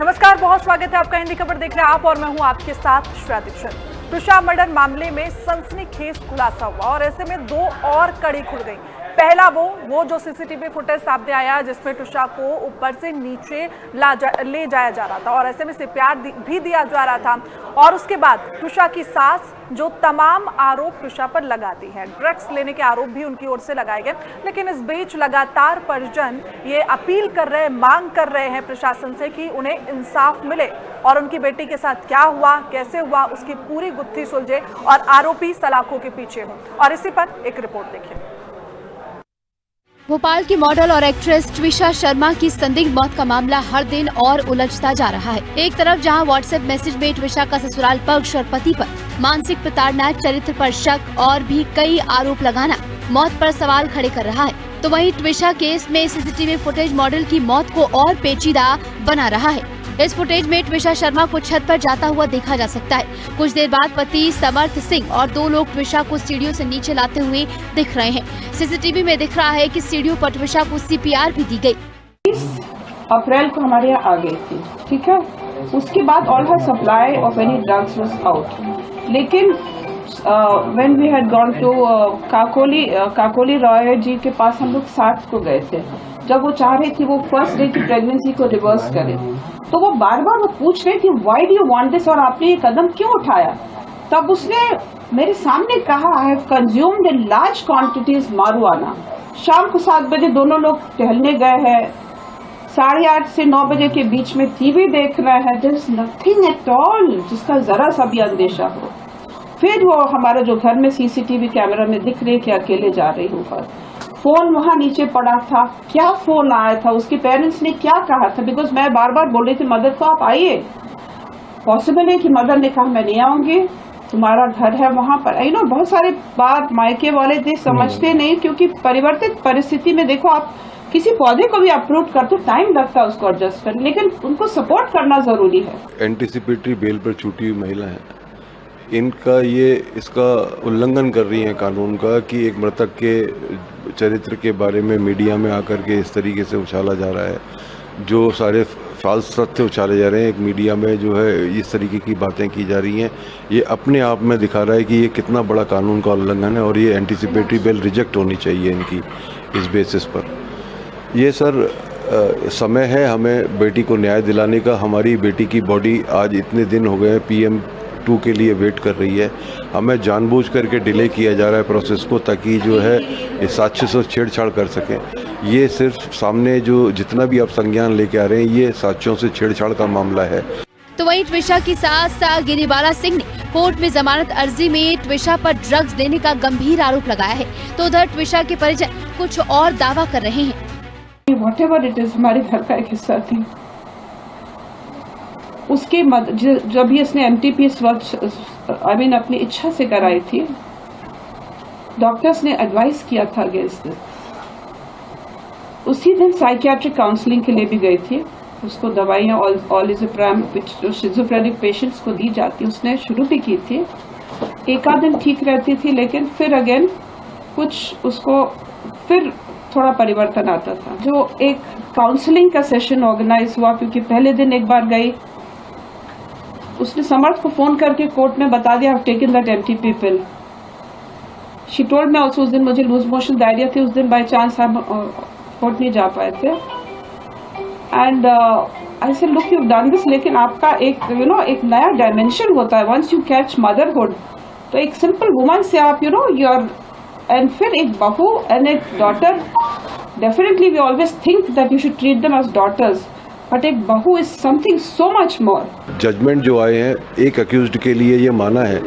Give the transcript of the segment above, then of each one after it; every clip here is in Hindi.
नमस्कार, बहुत स्वागत है आपका हिंदी खबर देख रहे हैं आप और मैं हूं आपके साथ श्वेता दीक्षित। ट्विशा मर्डर मामले में सनसनीखेज खुलासा हुआ और ऐसे में दो और कड़ी खुल गई। पहला वो जो सीसीटीवी फुटेज सामने आया जिसमें ट्विशा को ऊपर से नीचे ले जाया जा रहा था और ऐसे में CPR भी दिया जा रहा था। और उसके बाद ट्विशा की सास जो तमाम आरोप ट्विशा पर लगाती है, ड्रग्स लेने के आरोप भी उनकी ओर से लगाए गए। लेकिन इस बीच लगातार परिजन ये अपील कर रहे हैं, मांग कर रहे हैं प्रशासन से कि उन्हें इंसाफ मिले और उनकी बेटी के साथ क्या हुआ, कैसे हुआ, उसकी पूरी गुत्थी सुलझे और आरोपी सलाखों के पीछे हो। और इसी पर एक रिपोर्ट देखिए। भोपाल की मॉडल और एक्ट्रेस ट्विशा शर्मा की संदिग्ध मौत का मामला हर दिन और उलझता जा रहा है। एक तरफ जहां व्हाट्सएप मैसेज में ट्विशा का ससुराल पक्ष और पति पर मानसिक प्रताड़ना, चरित्र पर शक और भी कई आरोप लगाना मौत पर सवाल खड़े कर रहा है, तो वहीं ट्विशा केस में सीसीटीवी फुटेज मॉडल की मौत को और पेचीदा बना रहा है। इस फुटेज में ट्विशा शर्मा को छत पर जाता हुआ देखा जा सकता है। कुछ देर बाद पति समर्थ सिंह और दो लोग ट्विशा को सीढ़ियों से नीचे लाते हुए दिख रहे हैं। सीसीटीवी में दिख रहा है कि सीढ़ियों पर ट्विशा को CPR भी दी गई। 30 अप्रैल को हमारे यहाँ आ गई थी, ठीक है। उसके बाद all her supply of any drugs was out. लेकिन when we had gone to Kakoli Roy ji के पास हम लोग 60 को गए थे, जब वो चाह रही थी वो फर्स्ट डे की प्रेगनेंसी को रिवर्स करे, तो वो बार बार वो पूछ रही थी why do you want this, और आपने ये कदम क्यों उठाया। तब उसने मेरे सामने कहा I have consumed in large quantities मारुआना। शाम को 7 बजे दोनों लोग टहलने गए हैं, 8:30 से 9 बजे के बीच में टीवी देख रहे हैं। There is nothing at all जिसका जरा सा भी अंदेशा हो। फिर वो हमारा जो घर में सीसीटीवी कैमरा में दिख रही है कि अकेले जा रही हूँ पर फोन वहां नीचे पड़ा था। क्या फोन आया था, उसके पेरेंट्स ने क्या कहा था, बिकॉज मैं बार बार बोल रही थी मदर को आप आइए। पॉसिबल है कि मदर ने कहा मैं नहीं आऊंगी, तुम्हारा घर है वहां पर। यू नो बहुत सारे बात मायके वाले थे समझते नहीं, क्योंकि परिवर्तित परिस्थिति में देखो आप किसी पौधे को भी अप्रूव करते टाइम लगता है उसको एडजस्ट करने, लेकिन उनको सपोर्ट करना जरूरी है। एंटीसिपेटरी बेल पर छूटी हुई महिला है, इनका इसका उल्लंघन कर रही है कानून का कि एक मृतक के चरित्र के बारे में मीडिया में आकर के इस तरीके से उछाला जा रहा है, जो सारे फाल्स तथ्य उछाले जा रहे हैं। एक मीडिया में जो है इस तरीके की बातें की जा रही हैं, ये अपने आप में दिखा रहा है कि ये कितना बड़ा कानून का उल्लंघन है और ये एंटीसिपेटरी बेल रिजेक्ट होनी चाहिए इनकी इस बेसिस पर। ये सर समय है हमें बेटी को न्याय दिलाने का। हमारी बेटी की बॉडी आज इतने दिन हो गए PM2 के लिए वेट कर रही है। हमें जानबूझ करके डिले किया जा रहा है प्रोसेस को, ताकि जो है इस साक्ष्य से छेड़छाड़ कर सकें। ये सिर्फ सामने जो जितना भी आप संज्ञान लेके आ रहे हैं ये साक्ष्यों से छेड़छाड़ का मामला है। तो वहीं ट्विशा की सास गिरिबाला सिंह ने कोर्ट में जमानत अर्जी में ट्विशा पर ड्रग्स देने का गंभीर आरोप लगाया है, तो उधर ट्विशा के परिजन कुछ और दावा कर रहे हैं। व्हाटएवर इट इज, हमारे घर का एक हिस्सा थी। उसके जब ये इसने MTPS अपनी इच्छा से कराई थी, डॉक्टर्स ने एडवाइस किया था अगेंस्ट दिस। उसी दिन साइकियाट्रिक काउंसलिंग के लिए भी गई थी। उसको दवाइयाँ ऑलिज़ोप्राम जो शिज़ोफ्रेनिक पेशेंट्स को दी जाती, उसने शुरू भी की थी। एक आध दिन ठीक रहती थी, लेकिन फिर अगेन कुछ उसको फिर थोड़ा परिवर्तन आता था। जो एक काउंसलिंग का सेशन ऑर्गेनाइज हुआ, क्योंकि पहले दिन एक बार गई, उसने समर्थ को फोन करके कोर्ट में बता दिया I've taken that MTP pill. She told me also उस दिन मुझे लूज मोशन डायरिया थी, उस दिन बाय चांस हम कोर्ट नहीं जा पाए थे। And I said look you done this, लेकिन आपका एक एक नया डायमेंशन होता है वंस यू कैच मदरहुड। तो एक सिंपल वुमन से आप योर एंड फिर एक बहू एंड एक daughter, definitely we always think that you should treat them as daughters, but एक bahu is something so much more. Judgement जो आए हैं, एक अक्यूज्ड के लिए ये माना है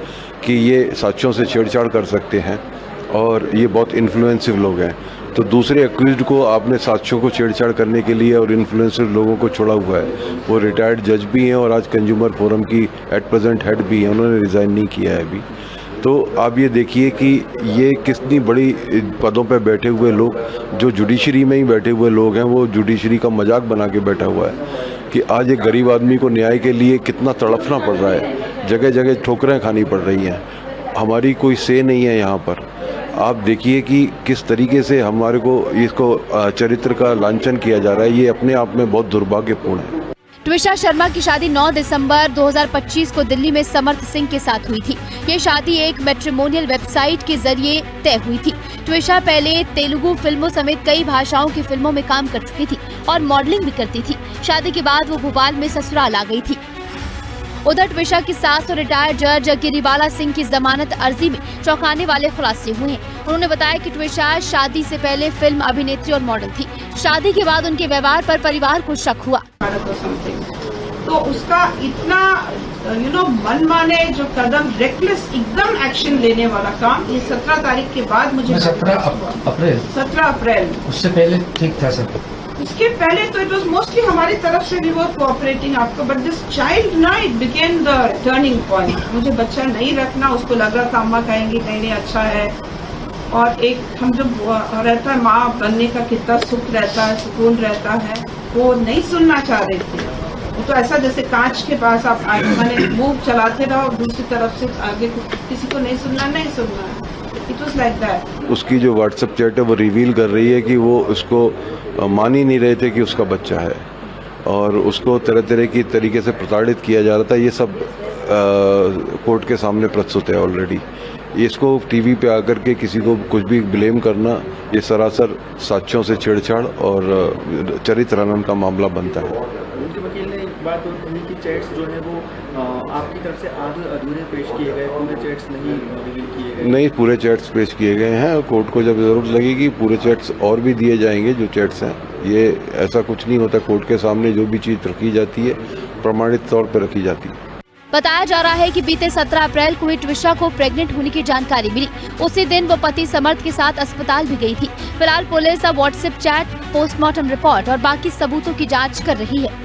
कि ये साक्ष्यों से छेड़छाड़ कर सकते हैं और ये बहुत इन्फ्लुएंसिव लोग हैं, तो दूसरे अक्यूज्ड को आपने साक्ष्यों को छेड़छाड़ करने के लिए और इन्फ्लुएंसिव लोगों को छोड़ा हुआ है। वो रिटायर्ड जज भी हैं और आज कंज्यूमर फोरम की एट प्रेजेंट हेड भी हैं, उन्होंने रिज़ाइन नहीं किया है अभी। तो आप ये देखिए कि ये कितनी बड़ी पदों पे बैठे हुए लोग, जो जुडिशरी में ही बैठे हुए लोग हैं, वो जुडिशरी का मजाक बना के बैठा हुआ है कि आज एक गरीब आदमी को न्याय के लिए कितना तड़पना पड़ रहा है, जगह जगह ठोकरें खानी पड़ रही हैं। हमारी कोई से नहीं है यहाँ पर। आप देखिए कि किस तरीके से हमारे को इसको चरित्र का लांछन किया जा रहा है, ये अपने आप में बहुत दुर्भाग्यपूर्ण है। ट्विशा शर्मा की शादी 9 दिसंबर 2025 को दिल्ली में समर्थ सिंह के साथ हुई थी। ये शादी एक मैट्रिमोनियल वेबसाइट के जरिए तय हुई थी। ट्विशा पहले तेलुगु फिल्मों समेत कई भाषाओं की फिल्मों में काम कर चुकी थी और मॉडलिंग भी करती थी। शादी के बाद वो भोपाल में ससुराल आ गई थी। उधर ट्विशा की सास और रिटायर्ड जज गिरिबाला सिंह की जमानत अर्जी में चौंकाने वाले खुलासे हुए हैं। उन्होंने बताया कि ट्विशा शादी से पहले फिल्म अभिनेत्री और मॉडल थी। शादी के बाद उनके व्यवहार पर परिवार को शक हुआ। तो उसका इतना मनमाने जो कदम, रेकलेस एकदम एक्शन लेने वाला काम, ये 17 तारीख के बाद मुझे 17 अप्रैल उससे पहले ठीक था सब। उसके पहले तो इट वाज मोस्टली हमारी तरफ से वी वर कोऑपरेटिंग आपको, बट दिस चाइल्ड ना it became the turning point. मुझे बच्चा नहीं रखना, उसको लग रहा था अम्मा कहेंगी नहीं अच्छा है। और एक हम जब रहता है माँ बनने का कितना सुख रहता है, सुकून रहता है, वो नहीं सुनना चाह रही थी। वो तो ऐसा जैसे कांच के पास आप मैंने मुंह चलाते रहो, दूसरी तरफ से आगे किसी को नहीं सुनना है। It was like that. उसकी जो व्हाट्सएप चैट है वो रिवील कर रही है कि वो उसको मान ही नहीं रहे थे कि उसका बच्चा है और उसको तरह तरह की तरीके से प्रताड़ित किया जा रहा था। ये सब कोर्ट के सामने प्रस्तुत है ऑलरेडी। इसको टीवी पे आकर के किसी को कुछ भी ब्लेम करना, ये सरासर साक्ष्यों से छेड़छाड़ और चरित्र हनन का मामला बनता है। उनके वकील ने एक बात कही कि चैट्स जो है वो आपकी तरफ से आधे अधूरे पेश किए गए, पूरे चैट्स नहीं रिवील किए गए। नहीं, पूरे चैट्स पेश किए गए हैं। कोर्ट को जब जरूरत लगेगी पूरे चैट्स और भी दिए जाएंगे जो चैट्स हैं। ये ऐसा कुछ नहीं होता, कोर्ट के सामने जो भी चीज़ रखी जाती है प्रमाणित तौर पर रखी जाती है। बताया जा रहा है कि बीते 17 अप्रैल को ही ट्विशा को प्रेग्नेंट होने की जानकारी मिली। उसी दिन वो पति समर्थ के साथ अस्पताल भी गई थी। फिलहाल पुलिस अब व्हाट्सएप चैट, पोस्टमार्टम रिपोर्ट और बाकी सबूतों की जांच कर रही है।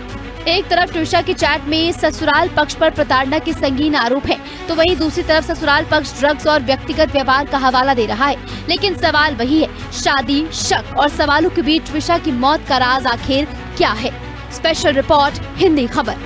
एक तरफ ट्विशा के चैट में ससुराल पक्ष पर प्रताड़ना के संगीन आरोप हैं, तो वहीं दूसरी तरफ ससुराल पक्ष ड्रग्स और व्यक्तिगत व्यवहार का हवाला दे रहा है। लेकिन सवाल वही है, शादी, शक और सवालों के बीच ट्विशा की मौत का राज आखिर क्या है? स्पेशल रिपोर्ट, हिंदी खबर।